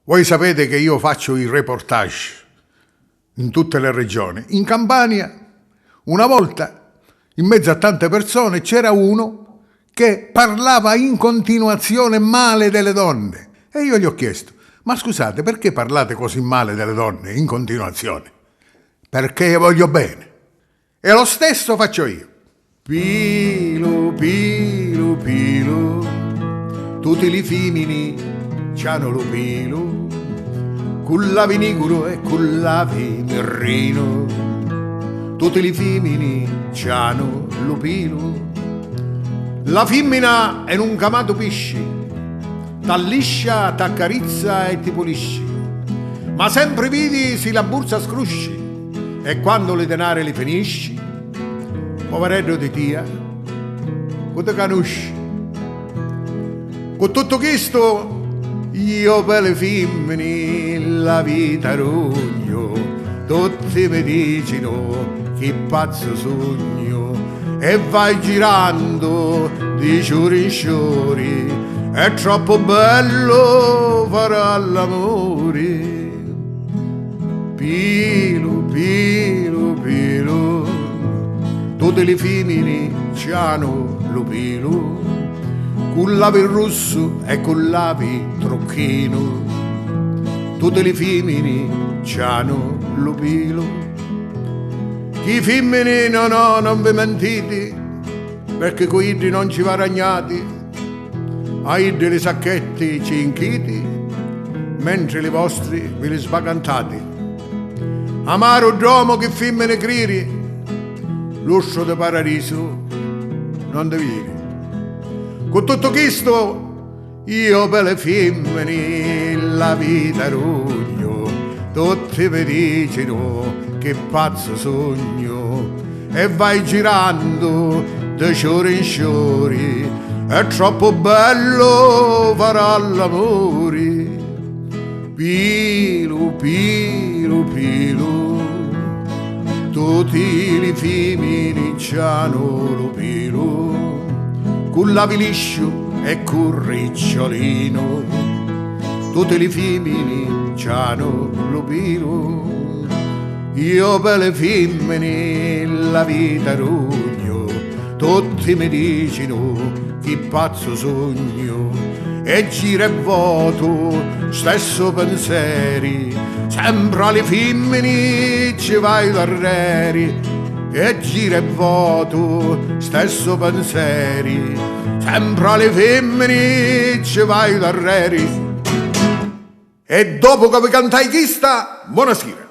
Voi sapete che io faccio i reportage in tutte le regioni. In Campania, una volta, in mezzo a tante persone, c'era uno che parlava in continuazione male delle donne. E io gli ho chiesto, ma scusate, perché parlate così male delle donne in continuazione? Perché voglio bene. E lo stesso faccio io. Pilu, pilu, pilu, tutti li femmini c'hanno lo pilu, cullavi niguro e cullavi merrino, tutti li femmini c'hanno lo pilu. La femmina è un camato pisci, t'alliscia, t'accarizza e ti pulisci, ma sempre vidi si la bursa scrusci, e quando le denare li finisci, poveretto di tia, con te canusci. Con tutto questo, io per le femmine la vita rogno, tutti mi dicono che pazzo sogno, e vai girando di giorno in giorno, è troppo bello fare l'amore. Pilu, pilu, pilu, tutte le femmine c'hanno lo pilu, cullavi il russo e cullavi trocchino, tutte le femmine c'hanno lo pilu. Chi femmine non vi mentite, perché coi iddi non ci va ragnati, a iddi le sacchetti ci inchiti, mentre le vostri ve li sbagantate. Amaro domo che femmine criri, l'uscio del paradiso non te viri. Con tutto questo, io per le femmine la vita rogno, tutti mi dicono che pazzo sogno, e vai girando da giorno in giorno, è troppo bello fare l'amore. Pilu, pilu, pilu, tutti li femmini c'hanno lo pilu, cullavi liscio e curricciolino, tutti li femmini c'hanno lo pilu. Io per le femmine la vita rogno, tutti mi dicono che pazzo sogno, e gira e voto stesso pensieri, sempre alle femmine ci vai d'arreri, e gira e voto stesso pensieri, sempre alle femmine ci vai d'arreri. E dopo che vi cantai chista, buonasera.